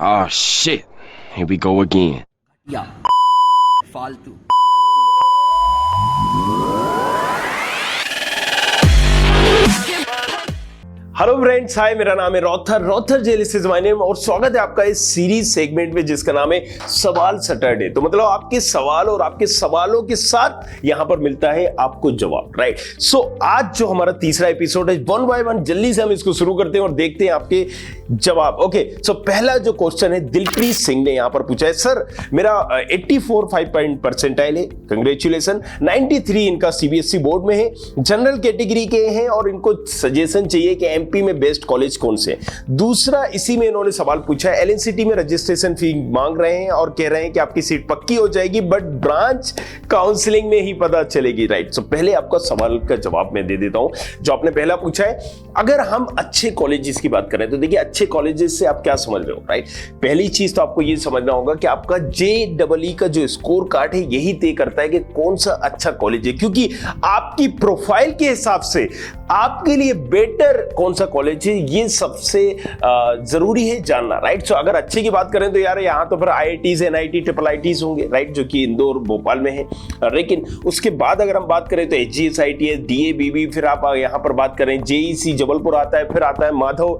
Oh shit. Here we go again. या फालतू। Hello friends, हाय, मेरा नाम है रॉथर जेलिस इज माय नेम और स्वागत है आपका इस सीरीज सेगमेंट में जिसका नाम है सवाल सैटरडे। तो मतलब आपके सवाल और आपके सवालों के साथ यहां पर मिलता है आपको जवाब, राइट। सो आज जो हमारा तीसरा एपिसोड है, वन बाय वन जल्दी से हम इसको शुरू करते हैं और देखते हैं आपके जवाब। ओके, सो पहला जो क्वेश्चन है दिलप्रीत सिंह ने यहां पर पूछा है, सर मेरा 84 5 परसेंटाइल है, कंग्रेचुलेशन। 93 इनका सीबीएसई बोर्ड में है, जनरल कैटेगरी के हैं और इनको सजेशन चाहिए कि एमपी में बेस्ट कॉलेज कौन से। दूसरा, इसी में इन्होंने सवाल पूछा है, एलएनसीटी में रजिस्ट्रेशन फी मांग रहे हैं और कह रहे हैं कि आपकी सीट पक्की हो जाएगी बट ब्रांच काउंसलिंग में ही पता चलेगी, राइट। सो पहले आपका सवाल का जवाब मैं दे देता हूं जो आपने पहला पूछा है। अगर हम अच्छे कॉलेजेस की बात करें तो देखिए, अच्छे कॉलेजेस से आप क्या समझ रहे हो, राइट। पहली चीज तो आपको ये समझना होगा कि आपका JEE का जो स्कोर कार्ड है यही तय करता है कि कौन सा अच्छा कॉलेज है, क्योंकि आपकी प्रोफाइल के हिसाब से आपके लिए बेटर कौन सा कॉलेज है ये सबसे जरूरी है जानना, राइट। सो अगर अच्छे की बात करें तो यार यहाँ तो फिर IITs NIT IIITs होंगे, राइट, जो कि इंदौर भोपाल में है। लेकिन उसके बाद अगर हम बात करें तो HGS ITS DABB, फिर आप यहाँ पर बात करें JEC जबलपुर आता है, फिर आता है माधव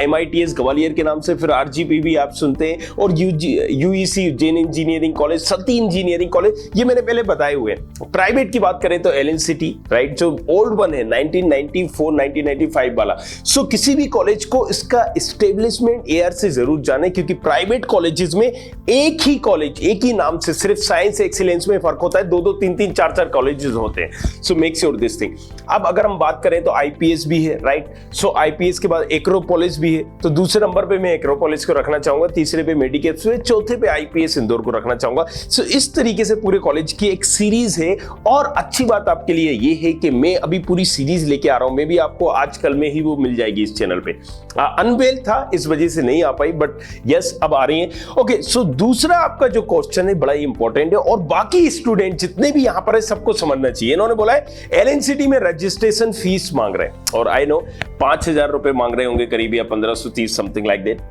MITS ग्वालियर के नाम से, फिर RGPB आप सुनते हैं, और UEC उज्जैन इंजीनियरिंग कॉलेज, सती इंजीनियरिंग कॉलेज, ये मैंने पहले बताए हुए हैं। प्राइवेट की बात करें तो LNCT, राइट, जो ओल्ड वन है 1994 1995 वाला। सो किसी भी कॉलेज को इसका एस्टेब्लिशमेंट ईयर से जरूर जाने, क्योंकि प्राइवेट कॉलेजेस में एक ही कॉलेज, एक ही नाम से सिर्फ साइंस एक्सीलेंस में फर्क होता है, 2 3 3 4 4 कॉलेजेस होते हैं। So make sure this thing. अब अगर हम बात करें तो IPS भी है, राइट। सो IPS के बाद एक्रोपोलिस भी है, तो दूसरे नंबर पे मैं एक्रोपोलिस को रखना चाहूंगा, तीसरे पे मेडिकेप्स पे, चौथे पे IPS इंदौर को रखना चाहूंगा। सो इस तरीके से पूरे कॉलेज की एक सीरीज है। और अच्छी बात आपके लिए ये है कि मैं अभी पूरी सीरीज लेके आ रहा हूं, मैं भी आपको आजकल में ही वो मिल जाएगी इस चैनल पे। अनवेल था इस वजह से नहीं आ पाई, बट यस अब आ रही है। ओके, सो दूसरा आपका जो क्वेश्चन है बड़ा ही इंपॉर्टेंट है और बाकी स्टूडेंट जितने भी यहां पर है सबको समझना चाहिए। इन्होंने बोला है LNCT में रजिस्ट्रेशन फीस मांग रहे हैं और आई नो 5,000 रुपए मांग रहे होंगे करीब, या 1530 समथिंग लाइक दैट,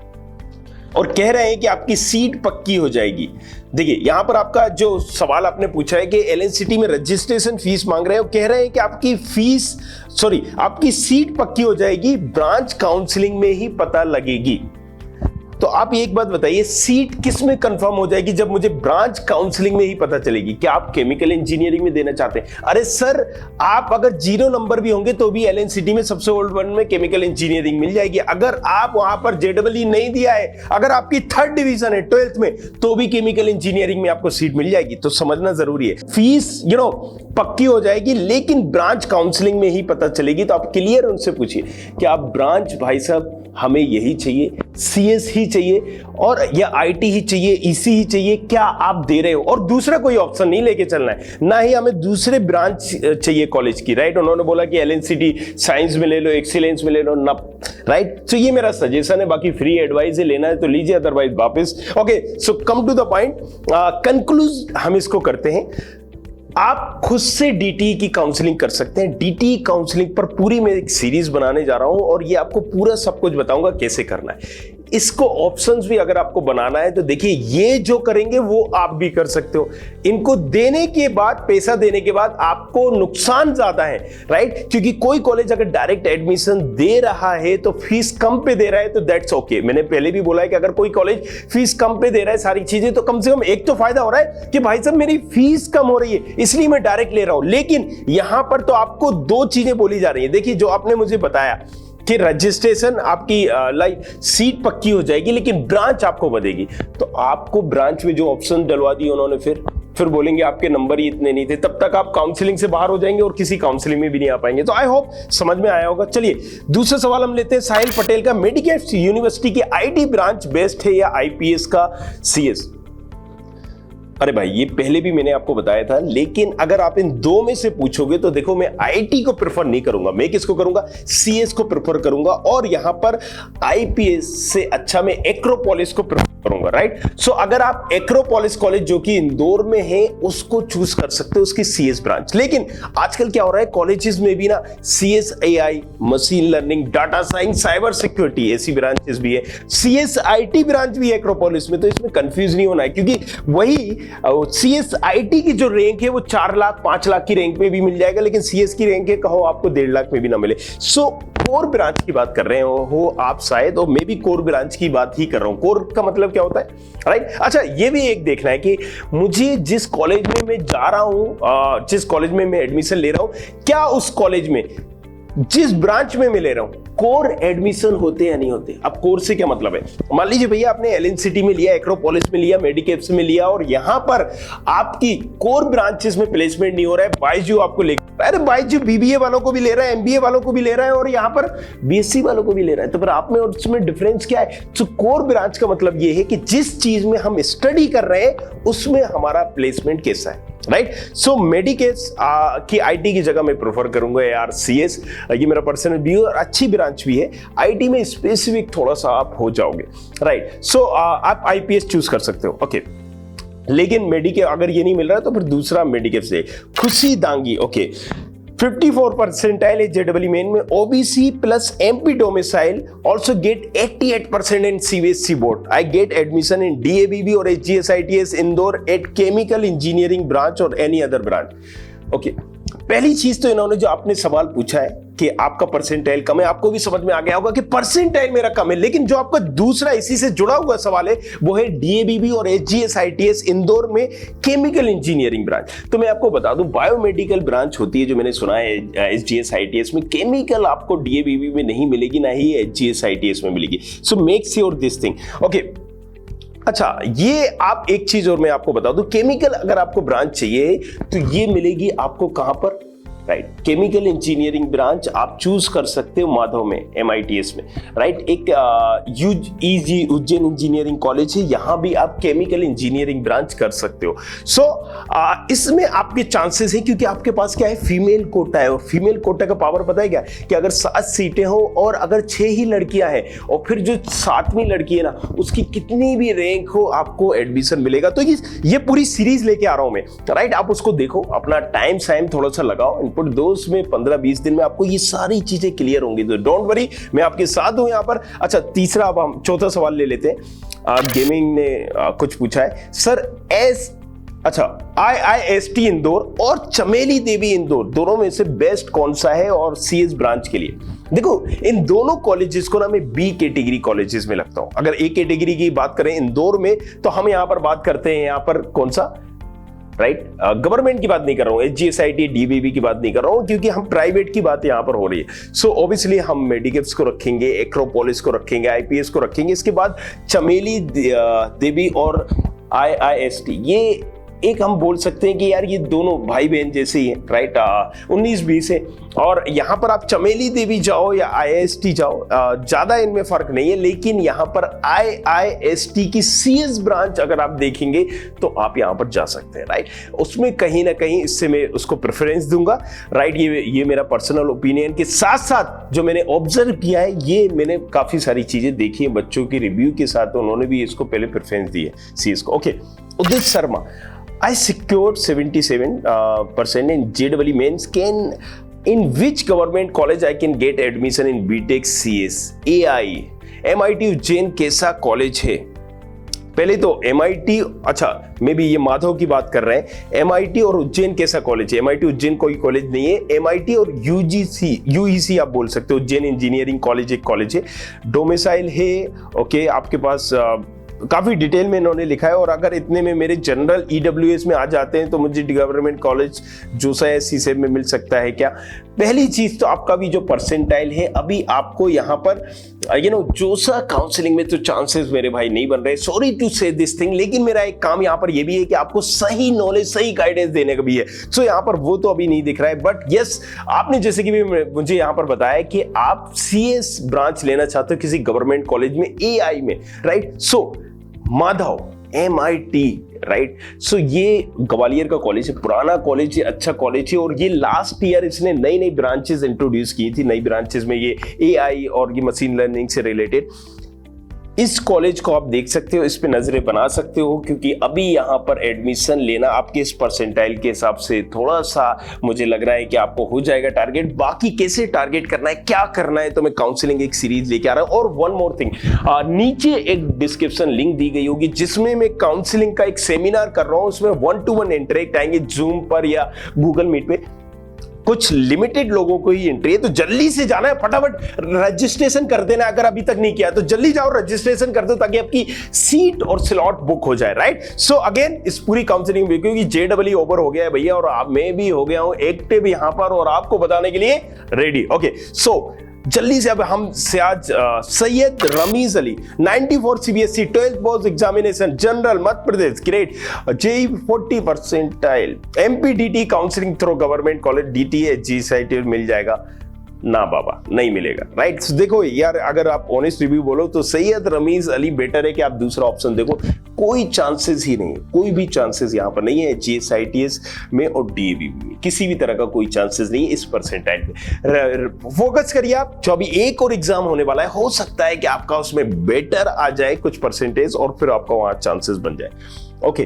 और कह रहे हैं कि आपकी सीट पक्की हो जाएगी। देखिए यहां पर आपका जो सवाल आपने पूछा है कि LNCT में रजिस्ट्रेशन फीस मांग रहे हैं, कह रहे हैं कि आपकी सीट पक्की हो जाएगी, ब्रांच काउंसलिंग में ही पता लगेगी। तो आप एक बात बताइए, सीट किस में कंफर्म हो जाएगी जब मुझे ब्रांच काउंसलिंग में ही पता चलेगी? क्या आप केमिकल इंजीनियरिंग में देना चाहते हैं? अरे सर, आप अगर 0 नंबर भी होंगे तो भी LNCT में सबसे ओल्ड वन में केमिकल इंजीनियरिंग मिल जाएगी। अगर आप वहां पर JEE नहीं दिया है, अगर आपकी 3rd डिवीजन है 12th में, तो भी केमिकल इंजीनियरिंग में आपको सीट मिल जाएगी। तो समझना जरूरी है, फीस पक्की हो जाएगी लेकिन ब्रांच काउंसलिंग में ही पता चलेगी। तो आप क्लियर उनसे पूछिए कि आप ब्रांच, भाई साहब हमें यही चाहिए, CS ही चाहिए और या IT ही चाहिए, EC ही चाहिए, क्या आप दे रहे हो? और दूसरा कोई ऑप्शन नहीं लेके चलना है, ना ही हमें दूसरे ब्रांच चाहिए कॉलेज की, राइट। उन्होंने बोला कि LNCT साइंस में ले लो, एक्सीलेंस में ले लो ना, राइट। तो ये मेरा सजेशन है, बाकी फ्री एडवाइस है, लेना है तो लीजिए, अदरवाइज वापस। Okay, so come to the point, conclude हम इसको करते हैं। आप खुद से DTE की काउंसलिंग कर सकते हैं। DTE काउंसलिंग पर पूरी मैं एक सीरीज बनाने जा रहा हूं और ये आपको पूरा सब कुछ बताऊंगा कैसे करना है। इसको ऑप्शंस भी अगर आपको बनाना है तो देखिए, ये जो करेंगे वो आप भी कर सकते हो। इनको देने के बाद, पैसा देने के बाद आपको नुकसान ज्यादा है, राइट, क्योंकि कोई कॉलेज अगर डायरेक्ट एडमिशन दे रहा है तो फीस कम पे दे रहा है तो दैट्स ओके। मैंने पहले भी बोला है कि अगर कोई कॉलेज फीस कम पे दे रहा है सारी चीजें, तो कम से कम एक तो फायदा हो रहा है कि भाई साहब मेरी फीस कम हो रही है इसलिए मैं डायरेक्ट ले रहा हूं। लेकिन यहां पर तो आपको 2 चीजें बोली जा रही है। देखिए, जो आपने मुझे बताया कि रजिस्ट्रेशन आपकी सीट पक्की हो जाएगी लेकिन ब्रांच आपको बदलेगी, तो आपको ब्रांच में जो ऑप्शन डलवा दिए उन्होंने, फिर बोलेंगे आपके नंबर ही इतने नहीं थे, तब तक आप काउंसलिंग से बाहर हो जाएंगे और किसी काउंसलिंग में भी नहीं आ पाएंगे। तो आई होप समझ में आया होगा। चलिए दूसरा सवाल हम लेते हैं साहिल पटेल का, मेडिकेप्स यूनिवर्सिटी की IT ब्रांच बेस्ट है या IPS का CS? अरे भाई ये पहले भी मैंने आपको बताया था, लेकिन अगर आप इन दो में से पूछोगे तो देखो मैं आईटी को प्रेफर नहीं करूंगा, मैं किसको करूंगा, सीएस को प्रेफर करूंगा, और यहां पर आईपीएस से अच्छा मैं एक्रोपोलिस को प्रेफर करूंगा, राइट। सो अगर आप एक्रोपोलिस कॉलेज जो कि इंदौर में है उसको चूज कर सकते हो, उसकी सीएस ब्रांच। लेकिन आजकल क्या हो रहा है, कॉलेजेस में भी ना CS AI, machine learning, data science, cyber security ऐसी ब्रांचेस भी है, सीएस आईटी ब्रांच भी है एक्रोपोलिस में। तो इसमें कंफ्यूज नहीं होना है, क्योंकि वही सीएस आईटी की जो रैंक है वो 4 लाख 5 लाख की रैंक में भी मिल जाएगा, लेकिन सीएस की रैंक है कहो आपको 1.5 लाख में भी ना मिले। सो कोर ब्रांच की बात कर रहे हो आप शायद, और मैं भी कोर ब्रांच की बात ही कर रहा हूं। कोर का मतलब क्या होता है, राइट। अच्छा ये भी एक देखना है कि मुझे जिस कॉलेज में मैं जा रहा हूं, जिस कॉलेज में मैं एडमिशन ले रहा हूं, क्या उस कॉलेज में जिस ब्रांच में मैं ले रहा हूं कोर एडमिशन होते या नहीं होते। अब कोर से क्या मतलब है, मान लीजिए भैया आपने एलएनसीटी में लिया, एक्रोपोलिस में लिया, मेडिकेप्स में लिया, और यहां पर आपकी कोर ब्रांचेस में प्लेसमेंट नहीं हो रहा है, बायजू आपको ले, अरे बायजू बीबीए वालों को भी ले रहा है, एमबीए वालों को भी ले रहा है, और यहां पर बीएससी वालों को भी ले रहा है, तो फिर आप में और उसमें डिफरेंस क्या है। तो कोर ब्रांच का मतलब यह है कि जिस चीज में हम स्टडी कर रहे हैं उसमें हमारा प्लेसमेंट कैसा है, राइट। सो मेडिकेस की आईटी की जगह मैं प्रेफर करूंगा यार सीएस, ये मेरा पर्सनल व्यू, और अच्छी ब्रांच भी है। आईटी में स्पेसिफिक थोड़ा सा आप हो जाओगे, राइट। सो आप आईपीएस चूज कर सकते हो, ओके। लेकिन मेडिके अगर ये नहीं मिल रहा है तो फिर दूसरा मेडिकेप से खुशी Dangi, okay. 54 percentile is JEE main में, OBC plus MP domicile also get 88% in CBSE board. I get admission in DABB or HGS ITS Indore at chemical engineering branch or any other branch. Okay. पहली चीज तो इन्होंने जो आपने सवाल पूछा है कि आपका परसेंटाइल कम है, आपको भी समझ में आ गया होगा कि परसेंटाइल मेरा कम है, लेकिन जो आपका दूसरा इसी से जुड़ा हुआ सवाल है वो है डीएबीबी और एचजीएस आईटीएस इंदौर में केमिकल इंजीनियरिंग ब्रांच। तो मैं आपको बता दूं बायोमेडिकल ब्रांच होती है जो मैंने सुना है एचजीएस आईटीएस में, केमिकल आपको डीएबीबी में नहीं मिलेगी, ना ही एचजीएस आईटीएस में मिलेगी। So make sure this thing, okay. अच्छा ये आप एक चीज और मैं आपको बता दूं, केमिकल अगर आपको ब्रांच चाहिए तो ये मिलेगी आपको कहां पर, राइट। केमिकल इंजीनियरिंग ब्रांच आप चूज कर सकते हो माधव में, एमआईटीएस में, राइट। एक यूजी उज्जैन इंजीनियरिंग कॉलेज है, यहां भी आप केमिकल इंजीनियरिंग ब्रांच कर सकते हो। सो इसमें आपके चांसेस है क्योंकि आपके पास क्या है, फीमेल कोटा है, और फीमेल कोटा का पावर पता है क्या, कि अगर 7 सीटें हो और अगर 6 ही लड़कियां हैं और फिर जो 7वीं लड़की है ना उसकी कितनी भी रैंक हो आपको एडमिशन मिलेगा। तो ये पूरी सीरीज लेके आ रहा हूं मैं, राइट। आप उसको देखो, अपना टाइम थोड़ा सा लगाओ, इनपुट दो, उसमें 15-20 दिन में आपको ये सारी चीजें क्लियर होंगी। तो डोंट वरी, मैं आपके साथ हूं यहां पर। अच्छा तीसरा, अब हम चौथा सवाल ले लेते हैं। गेमिंग ने कुछ पूछा है, सर IIST इंदौर और चमेली देवी इंदौर दोनों में से बेस्ट कौन सा है और सीएस ब्रांच के लिए। देखो इन दोनों कॉलेजेस को ना मैं बी कैटेगरी कॉलेजेस में लगता हूं। अगर ए कैटेगरी की बात करें इंदौर में तो हम यहां पर बात करते हैं, यहां पर कौन सा, राइट, गवर्नमेंट की बात नहीं कर रहा हूं, एचजीएसआईटी डीबीबी की बात नहीं कर रहा हूं, क्योंकि हम प्राइवेट की बात यहां पर हो रही है। सो ऑब्वियसली हम मेडिकेप्स को रखेंगे, एक्रोपोलिस को रखेंगे, आईपीएस को रखेंगे, इसके बाद चमेली देवी और आईआईएसटी। ये एक हम बोल सकते हैं कि यार ये दोनों भाई बहन जैसे ही हैं, राइट। 19-20 है, और यहां पर आप चमेली देवी जाओ या आईआईएसटी जाओ, ज्यादा इनमें फर्क नहीं है। लेकिन यहां पर आईआईएसटी की सीएस ब्रांच अगर आप देखेंगे तो आप यहां पर जा सकते हैं, राइट। उसमें कहीं ना कहीं इससे मैं उसको प्रेफरेंस दूंगा, राइट। ये मेरा पर्सनल ओपिनियन के साथ साथ जो मैंने ऑब्जर्व किया है, ये मैंने काफी सारी चीजें देखी है बच्चों की रिव्यू के साथ, तो उन्होंने भी इसको पहले प्रेफरेंस दी है सीएस को, okay. Udit Sharma, I secured 77% in JEE mains. In which government college I can get admission in BTech CS? AI, MIT Ujjain कैसा कॉलेज है? पहले तो MIT, अच्छा मे भी ये माधव की बात कर रहे हैं, MIT और उज्जैन कैसा कॉलेज है? MIT उज्जैन कोई कॉलेज नहीं है, MIT और UEC आप बोल सकते हो, उज्जैन इंजीनियरिंग कॉलेज एक कॉलेज है, डोमिसाइल है, ओके। आपके पास काफी डिटेल में इन्होंने लिखा है, और अगर इतने में मेरे जनरल EWS में आ जाते हैं तो मुझे गवर्नमेंट कॉलेज जोसा या सीसेब में मिल सकता है क्या। पहली चीज तो आपका भी जो परसेंटाइल है, अभी आपको यहाँ पर जोसा काउंसलिंग में तो चांसेस मेरे भाई नहीं बन रहे, सॉरी टू से दिस थिंग। लेकिन मेरा एक काम यहाँ पर ये भी है कि आपको सही नॉलेज, सही गाइडेंस देने का भी है। सो यहाँ पर वो तो अभी नहीं दिख रहा है, बट यस आपने जैसे कि मुझे यहाँ पर बताया कि आप सीएस ब्रांच लेना चाहते हो किसी गवर्नमेंट कॉलेज में, AI में, राइट। सो माधव MIT, राइट। सो ये ग्वालियर का कॉलेज है, पुराना कॉलेज है, अच्छा कॉलेज है, और ये लास्ट ईयर इसने नई नई ब्रांचेस इंट्रोड्यूस की थी। नई ब्रांचेस में ये AI और ये मशीन लर्निंग से रिलेटेड। इस कॉलेज को आप देख सकते हो, इस पे नजरें बना सकते हो, क्योंकि अभी यहाँ पर एडमिशन लेना आपके इस परसेंटाइल के हिसाब से थोड़ा सा मुझे लग रहा है कि आपको हो जाएगा टारगेट। बाकी कैसे टारगेट करना है, क्या करना है, तो मैं काउंसलिंग एक सीरीज लेके आ रहा हूं। और वन मोर थिंग, नीचे एक डिस्क्रिप्शन लिंक दी गई होगी जिसमें मैं काउंसलिंग का एक सेमिनार कर रहा हूं। उसमें 1-to-1 इंटरेक्ट आएंगे जूम पर या गूगल मीट पे। कुछ लिमिटेड लोगों को ही एंट्री है, तो जल्दी से जाना है, फटाफट रजिस्ट्रेशन कर देना। अगर अभी तक नहीं किया तो जल्दी जाओ रजिस्ट्रेशन कर दो, ताकि आपकी सीट और स्लॉट बुक हो जाए, राइट। सो अगेन इस पूरी काउंसलिंग में, क्योंकि JEE ओवर हो गया है भैया, और मैं भी हो गया हूं एक्टिव यहां पर और आपको बताने के लिए रेडी। ओके, सो जल्दी से अब हम से आज Syed Rameez Ali 94 CBSE 12th board examination general Madhya Pradesh grade JEE 40 percentile MPDT counselling through government college DTA GSIT मिल जाएगा ना बाबा, नहीं मिलेगा, राइट। so, देखो यार, अगर आप ऑनेस्ट रिव्यू बोलो तो सैयद रमीज अली बेटर है कि आप दूसरा ऑप्शन देखो। कोई चांसेस ही नहीं है, कोई भी चांसेस यहां पर नहीं है GSITS में और DAV में, किसी भी तरह का कोई चांसेस नहीं है इस परसेंटाइल पे। फोकस करिए आप, जो अभी एक और एग्जाम होने वाला है, हो सकता है कि आपका उसमें बेटर आ जाए कुछ परसेंटेज और फिर आपका वहां चांसेस बन जाए। ओके,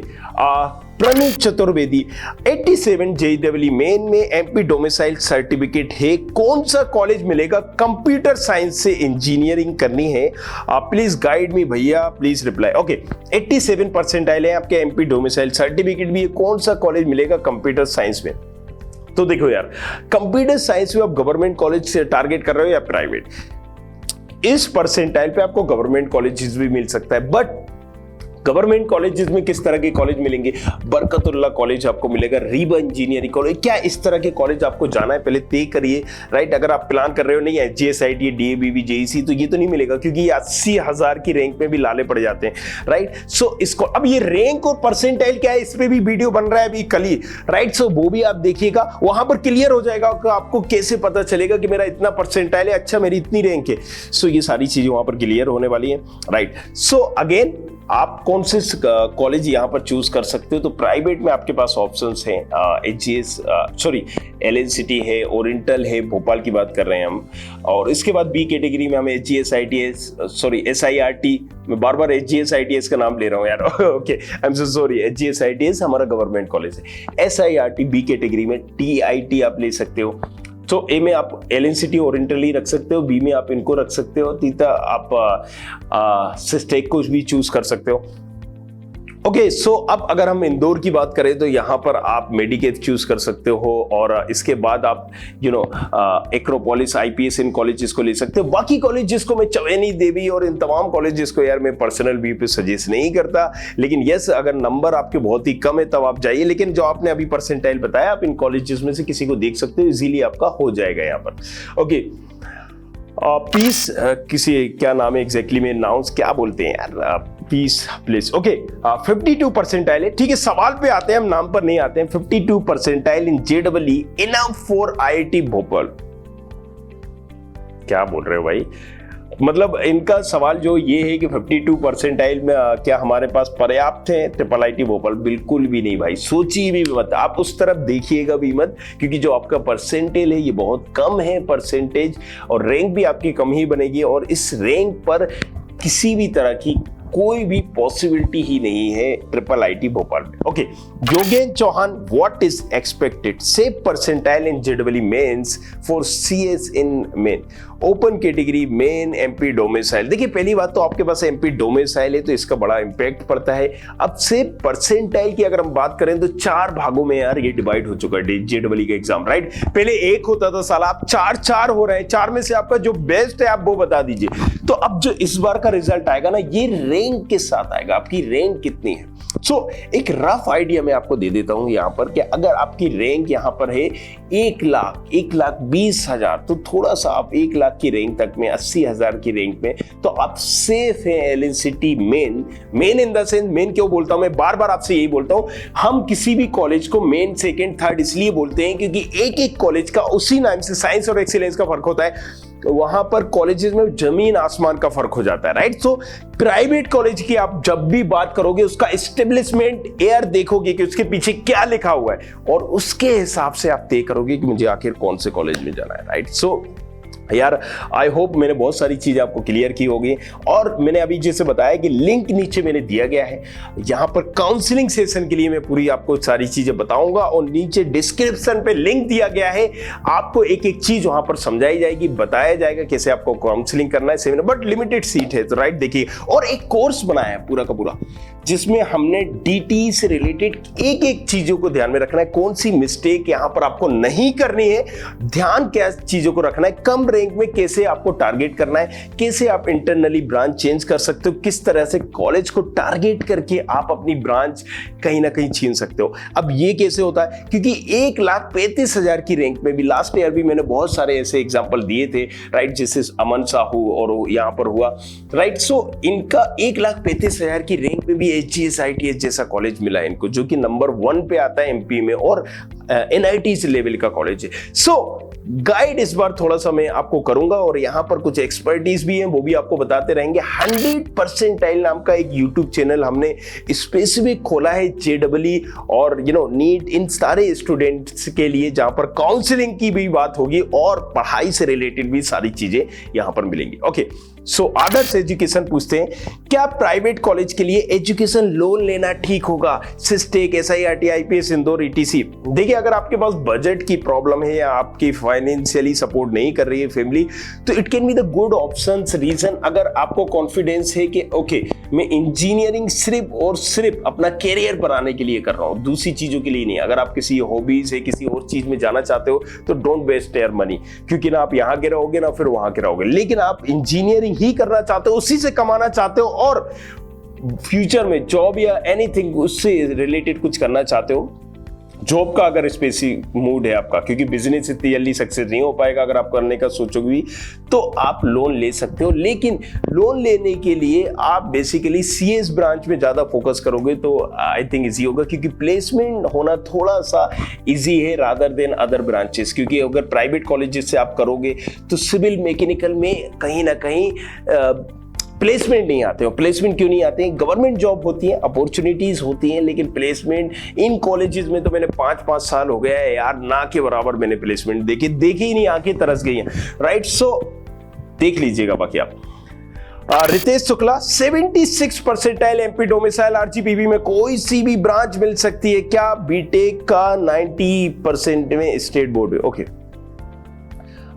प्रणीत चतुर्वेदी 87 JEE मेन में MP डोमिसाइल सर्टिफिकेट है। कौन सा कॉलेज मिलेगा? कंप्यूटर साइंस से इंजीनियरिंग करनी है, प्लीज गाइड मी भैया, प्लीज रिप्लाई। ओके, 87 परसेंटाइल है आपके, MP डोमिसाइल सर्टिफिकेट भी है। कौन सा कॉलेज मिलेगा कंप्यूटर साइंस में? तो देखो यार, कंप्यूटर साइंस में आप गवर्नमेंट कॉलेज से टारगेट कर रहे हो या प्राइवेट? इस परसेंटाइल पे आपको गवर्नमेंट कॉलेजेस भी मिल सकता है, बट गवर्नमेंट कॉलेजेस में किस तरह के कॉलेज मिलेंगे? बरकतुल्लाह कॉलेज आपको मिलेगा, रीवा इंजीनियरिंग कॉलेज, क्या इस तरह के कॉलेज आपको जाना है? पहले तय करिए, राइट। अगर आप प्लान कर रहे हो नहीं है GSIT DAV JEC, तो ये तो नहीं मिलेगा, क्योंकि 80,000 की रैंक में भी लाले पड़ जाते हैं, राइट। सो इसको अब ये रैंक और परसेंटाइल क्या है, इस पे भी वीडियो बन रहा है अभी कल ही, राइट। सो वो भी आप देखिएगा, वहां पर क्लियर हो जाएगा कि आपको कैसे पता चलेगा कि मेरा इतना परसेंटाइल है, अच्छा मेरी इतनी रैंक है। सो ये सारी चीजें वहां पर क्लियर होने वाली है, राइट। सो अगेन आप कौन से कॉलेज यहां पर चूज कर सकते हो? तो प्राइवेट में आपके पास ऑप्शंस हैं, LNCT है, ओरिएंटल है, भोपाल की बात कर रहे हैं हम, और इसके बाद B कैटेगरी में हमें SIRT, मैं बार बार HGSITS का नाम ले रहा हूं यार, okay I am so sorry, HGSITS हमारा गवर्नमेंट कॉलेज है। SIRT B कैटेगरी में, TIT आप ले सकते हो। तो A में आप LNCT ओरिएंटल ही रख सकते हो, B में आप इनको रख सकते हो, तीसरा आप सिस्टेक को भी चूज कर सकते हो। ओके, सो अब अगर हम इंदौर की बात करें तो यहाँ पर आप मेडिकेट चूज कर सकते हो, और इसके बाद आप एक्रोपोलिस IPS इन कॉलेजेस को ले सकते हो। बाकी कॉलेज जिसको मैं चवैनी देवी और इन तमाम कॉलेजेस को यार मैं पर्सनल व्यू पे सजेस्ट नहीं करता, लेकिन यस अगर नंबर आपके बहुत ही कम है तब आप जाइए। लेकिन जो आपने अभी परसेंटाइल बताया, आप इन कॉलेजेस में से किसी को देख सकते हो, इजीली आपका हो जाएगा यहाँ पर। ओके, पीस किसी क्या नाम है एग्जैक्टली में, नाउंस क्या बोलते हैं यार, पीस प्लेस। ओके, 52 परसेंटाइल है, ठीक है। सवाल पे आते हैं, हम नाम पर नहीं आते हैं। 52 percentile in JEE enough for IIT Bhopal. क्या बोल रहे हो भाई? मतलब इनका सवाल जो ये है कि 52 परसेंटाइल में क्या हमारे पास पर्याप्त है IIT भोपाल? बिल्कुल भी नहीं भाई, सोचिए भी मत, आप उस तरफ देखिएगा भी मत, क्योंकि जो आपका परसेंटेज है ये बहुत कम है परसेंटेज, और रैंक भी आपकी कम ही बनेगी, और इस रैंक पर किसी भी तरह की कोई भी पॉसिबिलिटी ही नहीं है IIT भोपाल में। Okay, Yogendra Chauhan, what is expected? Safe percentile in JEE mains for CS in main, open category main MP domicile. देखिए पहली बात तो आपके पास MP डोमिसाइल है तो इसका बड़ा इंपैक्ट पड़ता है। अब से परसेंटाइल की अगर हम बात करें तो 4 भागों में यार ये डिवाइड हो चुका है JEE का एग्जाम, राइट। पहले 1 होता था साला, अब 4 हो रहे हैं। 4 में से आपका जो बेस्ट है आप वो बता दीजिए। तो अब जो इस बार का रिजल्ट आएगा ना, ये रैंक के साथ आएगा, आपकी रैंक कितनी है। सो एक रफ आइडिया मैं आपको दे देता हूं यहां पर कि अगर आपकी रैंक यहां पर है 1,20,000, तो थोड़ा सा आप 1 लाख की रैंक तक में, 80,000 की रैंक में, तो आप सेफ हैं LNCT main in the sense, main क्यों बोलता हूं मैं, बार बार आपसे यही बोलता हूं, हम किसी भी कॉलेज को मेन, सेकंड, थर्ड इसलिए बोलते हैं क्योंकि एक एक कॉलेज का उसी नाम से साइंस और एक्सीलेंस का फर्क होता है। वहां पर कॉलेजेस में जमीन आसमान का फर्क हो जाता है, राइट। सो प्राइवेट कॉलेज की आप जब भी बात करोगे उसका एस्टेब्लिशमेंट एयर देखोगे कि उसके पीछे क्या लिखा हुआ है और उसके हिसाब से आप तय करोगे कि मुझे आखिर कौन से कॉलेज में जाना है, राइट। सो यार आई होप मैंने बहुत सारी चीजें आपको क्लियर की होगी और मैंने अभी जैसे बताया कि लिंक नीचे मैंने दिया गया है, यहां पर काउंसलिंग सेशन के लिए मैं पूरी आपको सारी चीजें बताऊंगा और नीचे डिस्क्रिप्शन पे लिंक दिया गया है, आपको एक एक चीज वहां पर समझाई जाएगी, बताया जाएगा कैसे आपको काउंसलिंग करना है सेमिनार, बट लिमिटेड सीट है तो राइट। देखिए और एक कोर्स बनाया है पूरा का पूरा जिसमें हमने डीटी से रिलेटेड एक एक चीजों को ध्यान में रखना है, कौन सी मिस्टेक यहां पर आपको नहीं करनी है, ध्यान क्या चीजों को रखना है, कम रैंक में कैसे आपको टारगेट करना है, कैसे आप इंटरनली ब्रांच चेंज कर सकते हो, किस तरह से कॉलेज को टारगेट करके आप अपनी ब्रांच कहीं ना कहीं छीन सकते हो। अब ये कैसे होता है, क्योंकि 1,35,000 की रैंक में भी लास्ट ईयर भी मैंने बहुत सारे ऐसे एग्जांपल दिए थे, राइट, जैसे अमन साहू और यहां पर हुआ, राइट। सो इनका 1,35,000 की रैंक में भी HGS ITS जैसा कॉलेज मिला है इनको, जो कि नंबर 1 पे आता है MP में और NIT लेवल का कॉलेज है। सो गाइड इस बार थोड़ा सा मैं आपको करूंगा और यहां पर कुछ एक्सपर्टीज भी हैं, वो भी आपको बताते रहेंगे। 100% नाम का एक यूट्यूब चैनल हमने स्पेसिफिक खोला है JEE और नीट इन सारे स्टूडेंट्स के लिए, जहां पर काउंसलिंग की भी बात होगी और पढ़ाई से रिलेटेड भी सारी चीजें यहां पर मिलेंगी। ओके, सो आदर्श एजुकेशन पूछते हैं, क्या प्राइवेट कॉलेज के लिए एजुकेशन लोन लेना ठीक होगा? Systech, SIRT, IPS, Indore, ETC। देखिए अगर आपके पास बजट की प्रॉब्लम है या आपकी फाइनेंशियली सपोर्ट नहीं कर रही है फैमिली, तो it can be the good options reason. अगर आपको कॉन्फिडेंस है कि ओके मैं इंजीनियरिंग सिर्फ और सिर्फ अपना कैरियर बनाने के लिए कर रहा हूं, दूसरी चीजों के लिए नहीं, अगर आप किसी हॉबीज है किसी और चीज में जाना चाहते हो तो डोंट वेस्ट योर मनी, क्योंकि ना आप यहां के रहोगे ना फिर वहां के रहोगे। लेकिन आप इंजीनियरिंग ही करना चाहते हो, उसी से कमाना चाहते हो और फ्यूचर में जॉब या एनीथिंग उससे रिलेटेड कुछ करना चाहते हो, जॉब का अगर स्पेसिफिक मूड है आपका, क्योंकि बिजनेस इतनी जल्दी सक्सेस नहीं हो पाएगा अगर आप करने का सोचोगे भी, तो आप लोन ले सकते हो। लेकिन लोन लेने के लिए आप बेसिकली CS ब्रांच में ज्यादा फोकस करोगे तो आई थिंक इजी होगा, क्योंकि प्लेसमेंट होना थोड़ा सा इजी है रादर देन अदर ब्रांचेस। क्योंकि अगर प्राइवेट कॉलेजेस से आप करोगे तो सिविल मैकेनिकल में कहीं ना कहीं प्लेसमेंट नहीं आते हो। प्लेसमेंट क्यों नहीं आते हैं? गवर्नमेंट जॉब होती है, अपॉर्चुनिटीज होती हैं, लेकिन प्लेसमेंट इन कॉलेजेस में तो मैंने 5-5 साल हो गया है यार, ना के बराबर मैंने प्लेसमेंट देखी ही नहीं, आंखें तरस गई हैं, राइट। सो देख लीजिएगा बाकी आप। Ritesh Shukla, 76% MP domicile RGPV में कोई सी भी ब्रांच मिल सकती है क्या? बीटेक का 90% में स्टेट बोर्ड है। ओके,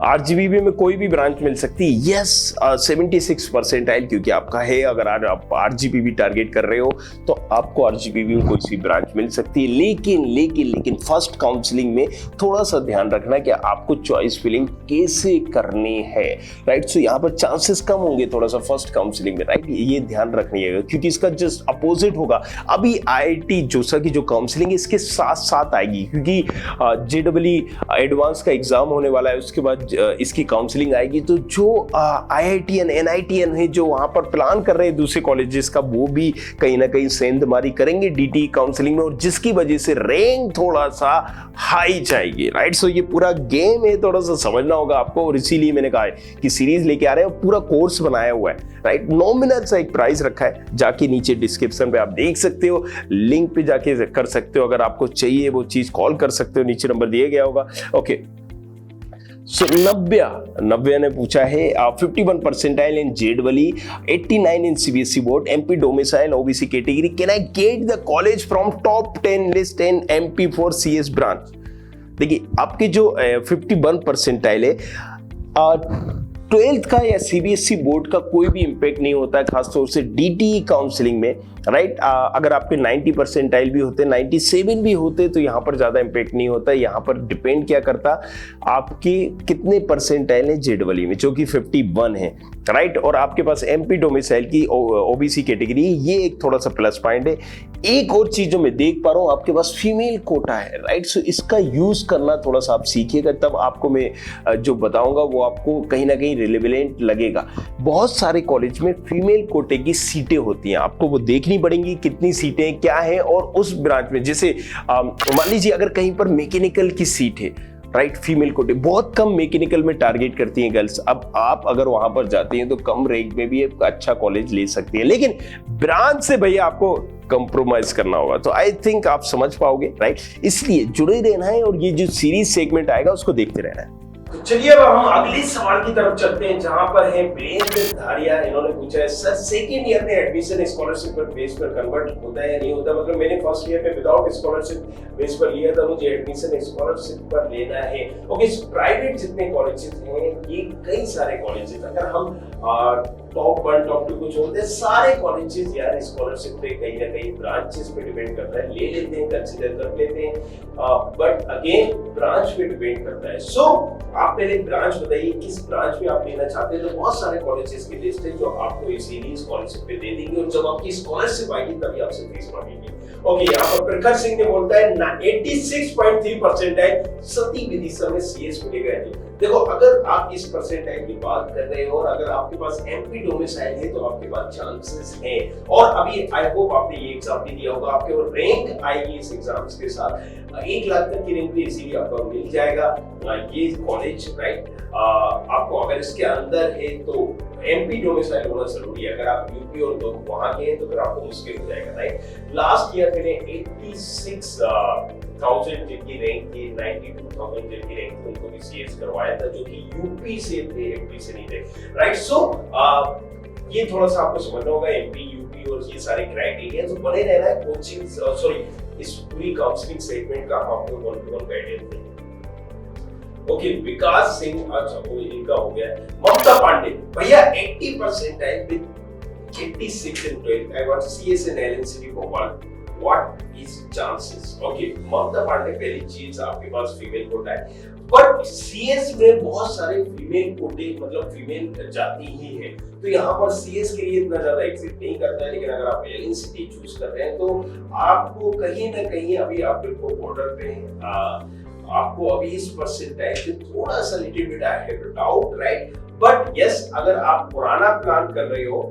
RGPV में कोई भी ब्रांच मिल सकती है, यस 76%, क्योंकि आपका है। अगर आप RGPV टारगेट कर रहे हो तो आपको RGPV में कोई सी ब्रांच मिल सकती है। लेकिन फर्स्ट काउंसलिंग में थोड़ा सा ध्यान रखना कि आपको चॉइस फिलिंग कैसे करनी है, राइट। सो यहाँ पर चांसेस कम होंगे थोड़ा सा फर्स्ट काउंसलिंग में, राइट, ये ध्यान रखिएगा, क्योंकि इसका जस्ट अपोजिट होगा। अभी IIT जोसा की जो काउंसलिंग है इसके साथ साथ आएगी, क्योंकि JEE एडवांस का एग्जाम होने वाला है, उसके बाद इसकी काउंसलिंग आएगी। तो जो IITian NITian है जो वहां पर प्लान कर रहे हैं दूसरे कॉलेजेस का, वो भी कहीं ना कहीं सेंधमारी करेंगे DT काउंसलिंग में, और जिसकी वजह से रैंक थोड़ा सा हाई जाएगी, राइट। सो ये पूरा गेम है, थोड़ा सा समझना होगा आपको, और इसीलिए मैंने कहा है कि सीरीज लेके आ रहे हैं, पूरा कोर्स बनाया हुआ है, राइट। नॉमिनल सा एक प्राइस रखा है, जाके नीचे डिस्क्रिप्शन पे आप देख सकते हो, लिंक पे जाके कर सकते हो। अगर आपको चाहिए वो चीज कॉल कर सकते हो, नीचे नंबर दिया गया होगा। ओके, सो नव्या ने पूछा है 51% इन JEE, 89 in CBSE board, MP domicile, OBC category, can I get the college from top 10 list in MP for CS branch? देखिए आपके जो 51% है, 12th का या CBSE बोर्ड का कोई भी इंपैक्ट नहीं होता है, खासतौर से DTE काउंसलिंग में, राइट। अगर आपके 90% भी होते, 97 भी होते, तो यहाँ पर ज्यादा इंपैक्ट नहीं होता। यहाँ पर डिपेंड क्या करता, आपके कितने परसेंटाइल है JEE में, जो कि 51 है, राइट। और आपके पास MP डोमिसाइल की OBC कैटेगरी, ये एक थोड़ा सा प्लस पॉइंट है। एक और चीज जो मैं देख पा रहा हूँ, आपके पास फीमेल कोटा है, राइट। सो इसका यूज करना थोड़ा सा आप सीखिएगा, तब आपको मैं जो बताऊंगा वो आपको कहीं ना कहीं रिलेवेंट लगेगा। बहुत सारे कॉलेज में फीमेल कोटे की सीटें होती हैं, आपको वो देखनी पड़ेंगी कितनी सीटें क्या है। और उस ब्रांच में जैसे मान लीजिए अगर कहीं पर मैकेनिकल की सीट है, राइट, फीमेल कोटे बहुत कम मैकेनिकल में टारगेट करती हैं गर्ल्स। अब आप अगर वहां पर जाते हैं तो कम रैंक में भी एक अच्छा कॉलेज ले सकती है, लेकिन ब्रांच से भैया आपको कंप्रोमाइज करना होगा। तो आई थिंक आप समझ पाओगे, राइट। इसलिए जुड़े रहना है और ये जो सीरीज सेगमेंट आएगा उसको देखते रहना है। तो चलिए अब हम अगले सवाल की तरफ चलते हैं, जहां पर है वीरेंद्र धारिया। इन्होंने पूछा है सर सेकेंड ईयर में एडमिशन स्कॉलरशिप पर बेस पर कन्वर्ट होता है या नहीं होता? मतलब मैंने फर्स्ट ईयर में विदाउट स्कॉलरशिप बेस पर लिया था, मुझे एडमिशन स्कॉलरशिप पर लेना है। ओके, प्राइवेट जितने कॉलेजेस हैं ये कई सारे कॉलेजेस, अगर हम टॉप 1 टॉप 2 को छोड़ते हैं, सारे कॉलेजेस यार स्कॉलरशिप पे कहीं ना कहीं ब्रांचेस पे डिपेंड करता है, ले लेते हैं, कंसीडर कर लेते हैं, बट अगेन ब्रांच पे डिपेंड करता है। सो आप पहले ब्रांच बताइए किस ब्रांच में आप लेना चाहते हैं। तो बहुत सारे कॉलेजेस की लिस्ट है जो आपको इजीली स्कॉलरशिप पे दे देंगे, और जब आपकी स्कॉलरशिप आएगी तभी आपसे फीस मांगेंगे। ओके, यहाँ पर प्रखर सिंह ने बोलता है 86.3% है सती विदिशा में सीएस मिलेगा। देखो, अगर आप इस परसेंटाइल की बात कर रहे हो और अगर आपके पास एमपी डोमिसाइल है तो आपके पास चांसेस हैं। और अभी आई होप आपने ये एग्जाम भी दिया होगा, आपके वो रैंक आएगी इस एग्जाम्स के साथ 1 लाख तक की रैंक भी इजीली आपको मिल जाएगा ये कॉलेज, राइट। आपको अगर इसके अंदर है तो एमपी डोमिसाइल होना जरूरी है। अगर आप यूपी और तो वहां के हैं तो फिर आपको मुश्किल हो जाएगा, राइट। लास्ट ईयर मैंने 86,000 जिनकी रैंक थी, 92,000 जिनकी रैंक थी, उनको भी सीएस करवाया था, जो कि यूपी से थे, एमपी से नहीं थे, राइट। सो ये थोड़ा सा आपको समझना होगा, एमपी यूपी और ये सारे क्राइटेरिया तो बने रहना है। कोचिंग सॉरी इस पूरी काउंसलिंग सेगमेंट का हम आपको 1-to-1 गाइडेंस देंगे। ओके, विकास सिंह, अच्छा वो इनका हो गया। ममता पांडे, भैया 80% है with 86 in 12. I want CS and LNCT Bhopal. What is chances? Okay, ममता पांडे, पहली चीज आपके पास फीमेल कोटा है, बट सीएस में बहुत सारे फीमेल कोटे मतलब फीमेल जाती ही है, तो यहाँ पर सीएस के लिए इतना ज्यादा एग्जिस्ट नहीं करता है। लेकिन अगर आप एलएनसीटी चूज कर रहे हैं तो आपको कहीं ना कहीं अभी आप बिल्कुल बॉर्डर पे हैं, आपको अभी इस परसेंटाइल से थोड़ा सा little bit I have doubt, right. But yes, अगर आप पुराना प्लान कर रहे हो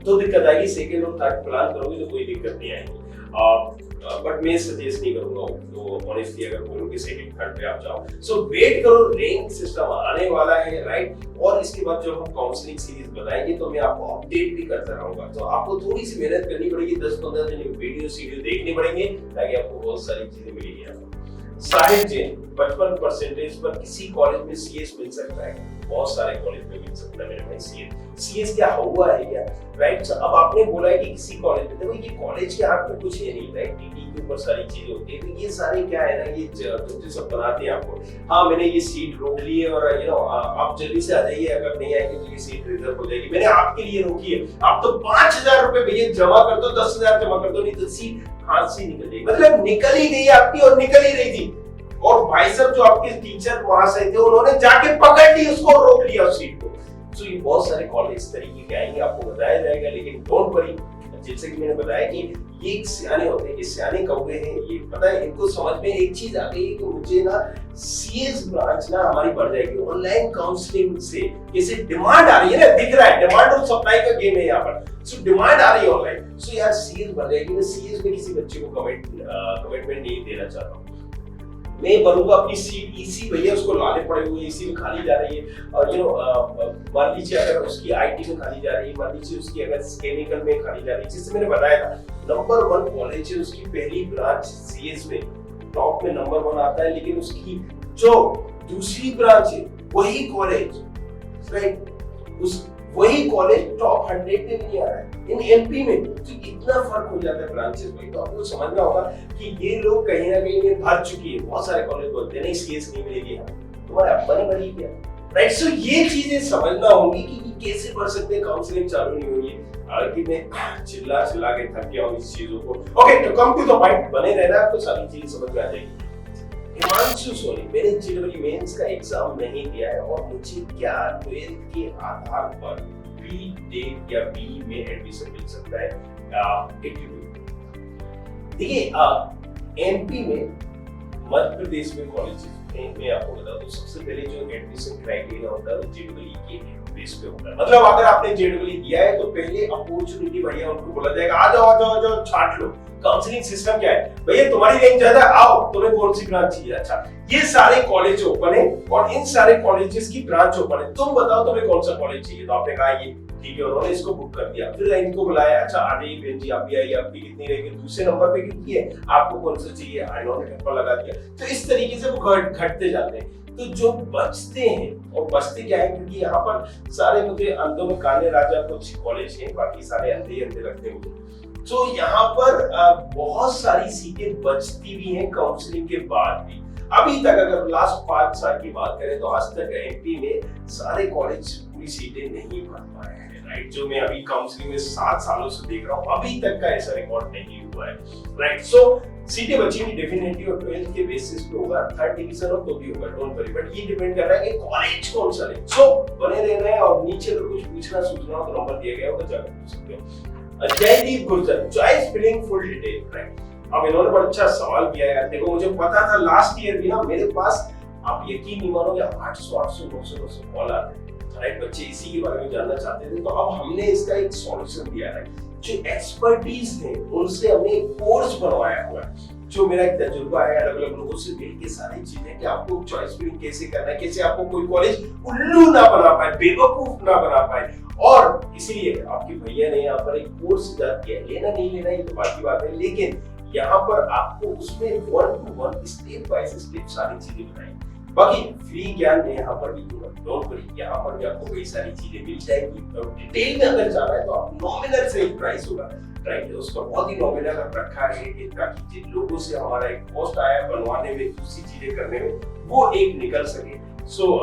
तो दिक्कत आएगी, सेकंड और थर्ड प्लान करोगे तो कोई दिक्कत नहीं आएगी। बट मैं सजेस्ट नहीं करूंगा तो ऑनेस्टली अगर बोलूं कि सेकंड थर्ड पे आप जाओ। सो वेट करो, रैंक सिस्टम आने वाला है, राइट। और इसके बाद जब हम काउंसलिंग सीरीज बनाएंगे तो मैं आपको अपडेट भी करता रहूंगा। तो आपको थोड़ी सी मेहनत करनी पड़ेगी, 10-15 दिन वीडियो देखने पड़ेंगे ताकि आपको बहुत सारी चीजें मिलेगी। साहिब जी, 55% पर किसी कॉलेज में सीएस मिल सकता है, बहुत सारे कॉलेज में मिल सकता है मेरे भाई सीएस क्या हुआ है क्या, राइट। अब आपने बोला है कि किसी कॉलेज में, देखो ये कॉलेज के हाथ में कुछ है नहीं, राइट। टीटी के ऊपर सारी चीजें होती है, तो ये सारे क्या है ना, ये जो सब बनाते हैं आपको। हाँ, मैंने ये सीट रोक ली है और यू नो आप जल्दी से आ जाइए, अगर नहीं आएंगे तो ये सीट रिजर्व हो जाएगी। मैंने आपके लिए रोकी है, आप तो 5,000 रुपए भैया जमा कर दो, 10,000 जमा कर दो, नहीं तो सीट हाथ से निकल जाएगी। मतलब निकल ही गई आपकी और निकल ही रही थी, और भाई साहब जो आपके टीचर वहां से थे उन्होंने जाके पकड़ ली उसको, रोक लिया उस सीट को। तो ये बहुत सारे कॉलेज इस तरीके के आएंगे, आपको बताया जाएगा। लेकिन डोंट वरी, जैसे कि मैंने बताया कि ये एक सियाने होते हैं, ये सियाने कौवे हैं, ये पता है इनको समझ में एक चीज आ गई कि मुझे ना सीएस ब्रांच ना हमारी बढ़ जाएगी ऑनलाइन काउंसलिंग से। जैसे डिमांड आ रही है ना, दिख रहा है डिमांड और सप्लाई का गेम है यहाँ पर। सो डिमांड आ रही है ऑनलाइन, सो यार सीएस बढ़ जाएगी। मैं सीएस में किसी बच्चे को कमिटमेंट नहीं देना चाहता हूँ। मैं बनूंगा अपनी सीट ईसी, भैया उसको लाने पड़े हुए, ईसी में खाली जा रही है, और यू नो मान लीजिए अगर उसकी आईटी में खाली जा रही है, मान लीजिए उसकी अगर केमिकल में खाली जा रही है, जिससे मैंने बताया था नंबर 1 कॉलेज है, उसकी पहली ब्रांच सीएस में टॉप में नंबर 1 आता है, लेकिन उसकी जो दूसरी ब्रांच है वही कॉलेज, राइट, उस वही कॉलेज टॉप 100 में नहीं आ रहा है इन एमपी में। तो इतना फर्क हो जाता है ब्रांचेस में। तो आपको समझना होगा कि ये लोग कहीं ना कहीं में भर चुकी है। बहुत सारे कॉलेज बोलते हैं नहीं सीएस नहीं मिलेगी, तुम्हारे अपने बनी क्या, राइट। सो ये चीजें समझना होगी कि कैसे बढ़ सकते हैं, काउंसलिंग चालू नहीं हुई है। हालांकि मैं चिल्ला के थक गया हूँ इस चीजों को। ओके, तो कम टू द पॉइंट बने रहना, आपको सारी चीजें समझ में आ जाएगी। हिमांशु सोनी, मैंने जेईई मेंस का एग्जाम नहीं दिया है और मुझे क्या 12th के आधार पर बी डेट या बी में एडमिशन मिल सकता है? देखिए एमपी में मध्य प्रदेश में कॉलेजेस मैं आपको बता दूं, सबसे पहले जो एडमिशन क्राइटेरिया होता है वो जेईई के बेस पे होता है। मतलब अगर आपने जेडब्ल्यू किया है तो पहले अपॉर्चुनिटी भैया उनको बोला जाएगा आ जाओ आ जाओ आ जाओ छाट लो। काउंसलिंग सिस्टम क्या है भैया, तुम्हारी रेंज ज्यादा आओ, तुम्हें कौन सी ब्रांच चाहिए। अच्छा, ये सारे कॉलेज ओपन है और इन सारे कॉलेजेस की ब्रांच ओपन है, तुम बताओ तुम्हें कौन सा कॉलेज चाहिए। तो आपने कहा ये ठीक है, उन्होंने इसको बुक कर दिया। फिर इनको बुलाया, अच्छा आ जाइए बहन जी, आप भी आइए, आपकी कितनी रहेगी, दूसरे नंबर पे कितनी है, आपको कौन सा चाहिए, इन्होंने नंबर लगा दिया। तो इस तरीके से वो घटते जाते हैं। तो जो बचते हैं, और बचते क्या है, क्योंकि यहाँ पर सारे मुझे अंधों में काने राजा कुछ कॉलेज हैं, बाकी सारे अंधे अंधे रखते हैं मुझे। तो यहाँ पर बहुत सारी सीटें बचती भी हैं काउंसलिंग के बाद भी। अभी तक अगर लास्ट 5 साल की बात करें तो आज तक एमपी में सारे कॉलेज पूरी सीटें नहीं भर पाए हैं, राइट। जो मैं अभी काउंसलिंग में 7 सालों से देख रहा हूँ, अभी तक का ऐसा रिकॉर्ड नहीं हुआ है, राइट। सो सीटें बचेंगी डेफिनेटली, और 12th के बेसिस पे होगा, 3rd डिवीजन हो तो भी होगा, डोंट वरी। बट ये डिपेंड कर रहा है कि कॉलेज कौन सा ले। सो बने रहना है, और नीचे अगर कुछ पूछना सूचना हो तो नंबर दिया गया होगा, जाकर पूछ सकते हो। Jaydeep Gurjar, choice filling full detail, right. अब इन्होंने बड़ा अच्छा सवाल किया है। देखो मुझे पता था लास्ट ईयर भी ना मेरे पास, आप यकीन नहीं मानोगे, 800 900 कॉल आते हैं, राइट। बच्चे इसी के बारे में जानना चाहते थे, तो अब हमने इसका एक सॉल्यूशन दिया है। जो एक्सपर्टीज है उनसे हमने एक कोर्स बनवाया हुआ है, जो मेरा एक तजुर्बा है, अलग अलग लोगों से मिल के सारी चीजें, कि आपको चॉइस फिलिंग कैसे करना है, कैसे आपको कोई कॉलेज उल्लू ना बना पाए, बेवकूफ ना बना पाए। और इसीलिए आपके भैया ने यहाँ पर एक कोर्स तैयार किया। लेना नहीं लेना ये तो बात की बात है, लेकिन यहाँ पर आपको उसमें 1 to 1 स्टेप बाय स्टेप सारी चीजें बताई। बाकी फ्री ज्ञान में यहाँ पर भी दूंगा, डोंट वरी, यहाँ पर भी आपको कई सारी चीजें मिल जाएगी। और डिटेल में अगर जाना है तो आप नॉमिनल से एक प्राइस होगा, राइट। उसका बहुत ही नॉमिनल रखा है कि ताकि जिन लोगों से हमारा एक कॉस्ट आया बनवाने में, दूसरी चीजें करने में, वो एक निकल सके। सो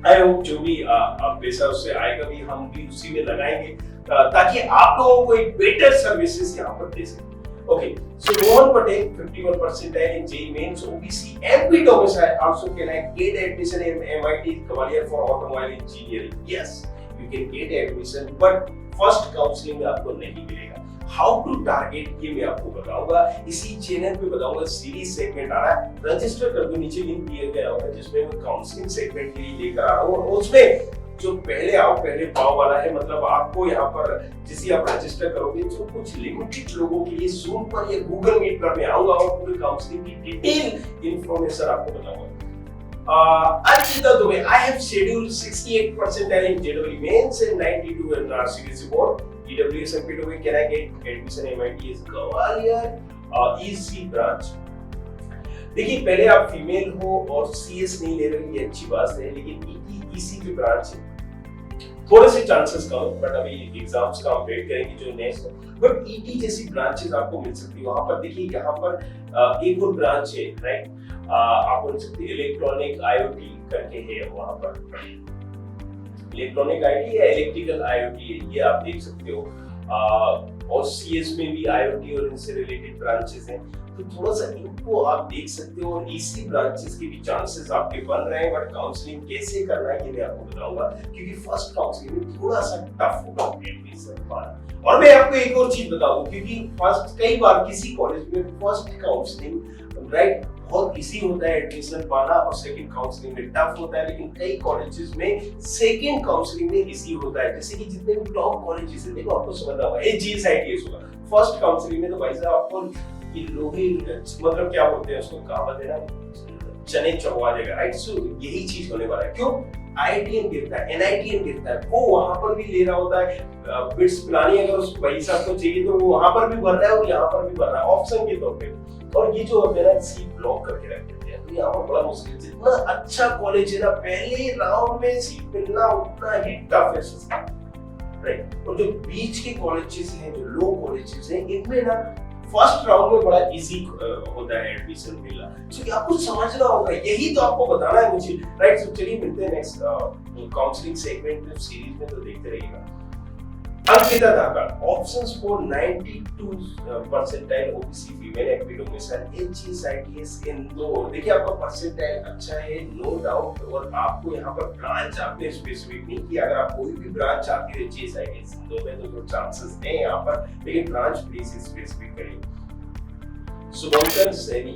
आई होप जो भी पैसा उससे आएगा भी हम भी उसी में लगाएंगे, ताकि आप लोगों को एक बेटर सर्विसेज यहाँ पर दे सके। Okay, so Mohan Patel, 51% in JEE Mains, OBC, MP domicile, also can I get admission in MIT Gwalior for automobile engineering? Yes, you can get admission, but first counseling में आपको नहीं मिलेगा। How to target ये मैं आपको बताऊंगा, इसी channel पे बताऊंगा। सीरीज सेगमेंट आ रहा है, रजिस्टर कर दो, नीचे लिंक दिया गया होगा जिसमें मैं काउंसलिंग सेगमेंट के लिए लेकर आ रहा हूँ। और उसमें जो पहले आओ पहले पाओ वाला है, मतलब आपको यहाँ पर जिसे आप रजिस्टर करोगे तो कुछ लिमिटेड लोगों के लिए Zoom पर या Google Meet पर मैं आऊंगा और पूरी काउंसलिंग की डिटेल इंफॉर्मेशन आपको बताऊंगा। Archita Dubey, I have scheduled 68% in JEE Mains and 92 in CBSE Board. EWS and PW, can I get admission MIT Gwalior EC branch? देखिए पहले आप फीमेल हो और CS नहीं ले रहे, ये अच्छी बात है, लेकिन EC की ब्रांच है, थोड़े से चांसेस कम, बट अभी एग्जाम्स का हम वेट करेंगे जो नेक्स्ट। बट ET जैसी ब्रांचेस आपको मिल सकती है वहां पर। देखिए यहाँ पर एक और ब्रांच है, राइट, आप बोल सकते हैं इलेक्ट्रॉनिक IoT करके है वहां पर, इलेक्ट्रॉनिक IoT या इलेक्ट्रिकल IoT है, ये आप देख सकते हो। और CS में भी IoT और इनसे रिलेटेड ब्रांचेस हैं, तो थोड़ा सा इनको आप देख सकते हो। और इसी ब्रांचेस के भी चांसेस आपके बन रहे हैं, बट काउंसलिंग कैसे करना है ये मैं आपको बताऊंगा, क्योंकि फर्स्ट काउंसलिंग में थोड़ा सा टफ होगा एडमिशन पाना। और मैं आपको एक और चीज बता दूं, क्योंकि फर्स्ट कई बार किसी कॉलेज में फर्स्ट काउंसलिंग, राइट, बहुत इजी होता है एडमिशन पाना, और सेकंड काउंसलिंग में टफ होता है। लेकिन कई कॉलेजेस में सेकंड काउंसलिंग में इजी होता है, जैसे कि जितने भी टॉप कॉलेजेस हैं, देखो आपको समझना होगा, GSITS होगा फर्स्ट काउंसलिंग में, तो भाई साहब आपको ये लोहे, मतलब क्या बोलते हैं उसको, कहावत है ना, चने चबवा देगा, राइट। सो यही चीज होने वाला है। क्यों? IITN गिरता है, NITN गिरता है, वो वहां पर भी ले रहा होता है बिट्स प्लानिंग, अगर उसको भाई साहब को चाहिए तो वो वहां पर भी भर रहा है और यहाँ पर भी भर रहा है ऑप्शन के तौर पे। और ये जो होते हैं ना, सीट ब्लॉक करके रख देते हैं, तो यहाँ पर बड़ा मुश्किल। जितना अच्छा कॉलेज है ना, पहले राउंड में सीट मिलना उतना ही टफ है, राइट। और जो बीच के कॉलेजेस हैं, जो लो कॉलेजेस हैं, इनमें ना फर्स्ट राउंड में बड़ा इजी होता है एडमिशन मिलना। तो आपको समझना होगा, यही तो आपको बताना है मुझे, राइट। सो चलिए मिलते हैं नेक्स्ट काउंसलिंग सेगमेंट में, सीरीज में, तो देखते रहिएगा। Ankita Dhakad, options for 92 percentile OBC female MP domicile GSITS Indore. देखिए आपका परसेंटाइल अच्छा है, नो डाउट। और आपको यहाँ पर ब्रांच आपने स्पेसिफिक नहीं किया, अगर आप कोई भी ब्रांच चाहते हो GSITS इंदौर में तो चांसेस हैं यहाँ पर, लेकिन ब्रांच प्लीज स्पेसिफिक करिए। Subhankar Saini,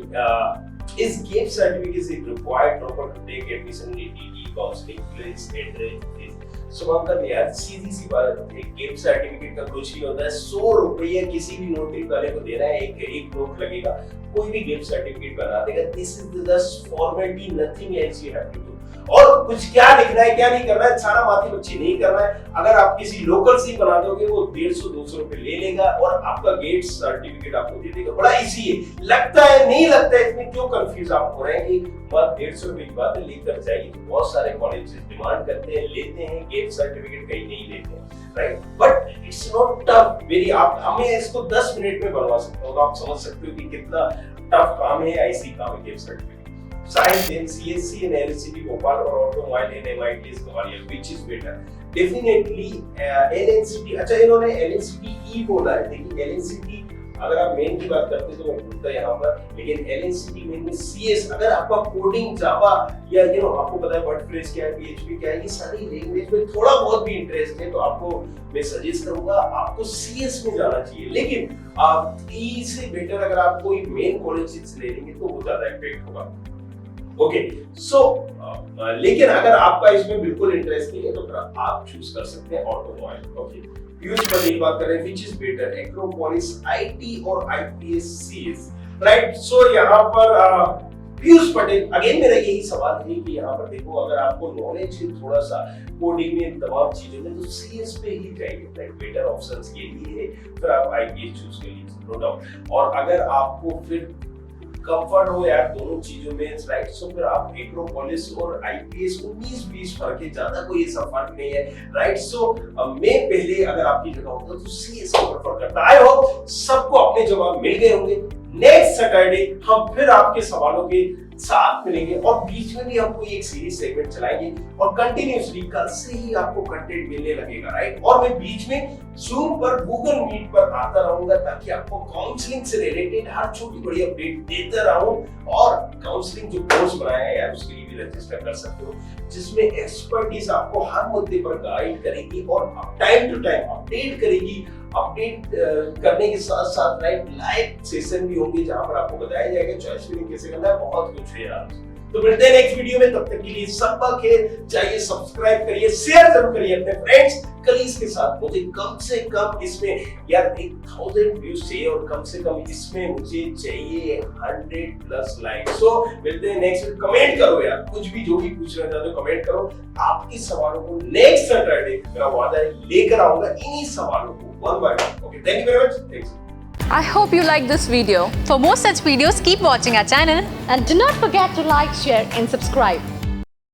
is GATE certificate is required proper to take admission in ET counseling? Please address this. शुभंकर यार सीधी सी बात, एक गिफ्ट सर्टिफिकेट का कुछ नहीं होता है। 100 रुपये किसी भी नोटरी वाले को देना है, एक नोट लगेगा, कोई भी गिफ्ट सर्टिफिकेट बना देगा। This is just formality, nothing else you have to do. और कुछ क्या लिखना है क्या नहीं करना है, सारा माथी बच्ची नहीं करना है। अगर आप किसी लोकल से बना दोगे वो 150-200 रुपए ले लेगा और आपका गेट सर्टिफिकेट आपको दे देगा। बड़ा इजी है, लगता है नहीं लगता है, इसमें क्यों कंफ्यूज आप हो रहे हैं कि बात 150 रुपए की बात है, लेकर जाइए। तो बहुत सारे कॉलेज डिमांड करते हैं, लेते हैं, गेट सर्टिफिकेट कहीं नहीं लेते हैं, right? But it's not tough very. आप हमें इसको 10 मिनट में बनवा सकते हो, तो आप समझ सकते हो कि कितना टफ काम है, ऐसी काम है gate certificate. Science in CSC and LNCT Bhopal or Automobile in MIT Gwalior, which is better? Definitely LNCT। अच्छा, इन्होंने LNCT E बोला है। देखिए LNCT अगर आप मेन की बात करते हैं तो मैं भूलता यहाँ पर, लेकिन LNCT मेन में CS, अगर आपका कोडिंग जावा या आपको पता है वर्डप्रेस क्या है, PHP क्या है, ये सारी लैंग्वेज में थोड़ा बहुत भी इंटरेस्ट है तो आपको मैं सजेस्ट करूंगा आपको CS में जाना चाहिए। लेकिन आप E से बेटर अगर आप कोई मेन कॉलेज से ले लेंगे तो वो ज्यादा इफेक्ट होगा। ओके, सो लेकिन अगर आपका इसमें बिल्कुल इंटरेस्ट नहीं है तो फिर आप चूज कर सकते हैं ऑटोमोबाइल। ओके, पीयूष पटेल बात कर रहे हैं, which is better, Acropolis IT और IPS CS, राइट? सो यहाँ पर पीयूष पटेल, अगेन मेरा यही सवाल है कि यहाँ पर देखो, अगर आपको नॉलेज है थोड़ा सा कोडिंग में, तमाम चीजों में, तो CS पे ही जाइए, राइट? बेटर ऑप्शंस ये ही है, फिर आप IPS चूज कर लीजिए, नो डाउट। और अगर आपको फिर कंफर्ट हो यार दोनों चीजों में, राइट? सो फिर आप एक्रोपोलिस और IPS 19-20 फर्क है, ज्यादा कोई ऐसा फर्क नहीं है, राइट? सो मैं पहले अगर आपकी जगह होता तो CS को प्रेफर करता। आई होप सबको अपने जवाब मिल गए होंगे। नेक्स्ट सैटरडे हम फिर आपके सवालों के साथ मिलेंगे और बीच में भी हम कोई एक सीरीज सेगमेंट चलाएंगे और कंटिन्यूअसली कल से ही आपको कंटेंट मिलने लगेगा, राइट? और मैं बीच में जूम पर, गूगल मीट पर आता रहूंगा ताकि आपको काउंसलिंग से रिलेटेड हर छोटी बड़ी अपडेट देता रहूं। और काउंसलिंग जो कोर्स बनाया है यार, उसके लिए भी रजिस्टर कर सकते हो, जिसमें एक्सपर्टीज आपको हर मुद्दे पर गाइड करेगी और टाइम टू टाइम अपडेट करेगी। अपडेट करने के साथ साथ लाइव सेशन भी होंगे जहां पर आपको बताया जाएगा चॉइस फिलिंग कैसे करना है। बहुत कुछ है यार। तो मिलते हैं नेक्स्ट वीडियो में, तब तक के लिए सबका खेल, जाइए सब्सक्राइब करिए, शेयर जरूर करिए अपने फ्रेंड्स कलीग्स के साथ। मुझे कम से कम इसमें यार 1000 व्यूज चाहिए और कम से कम इसमें मुझे चाहिए 100+ लाइक। सो मिलते हैं नेक्स्ट। कमेंट करो यार, कुछ भी जो भी पूछना चाहते हो कमेंट करो। आपके सवालों को नेक्स्ट सैटरडे मेरा वादा है लेकर आऊंगा, इन्हीं सवालों को one by one. Okay, thank you very much. Thanks. I hope you like this video. For more such videos, keep watching our channel. And do not forget to like, share and subscribe.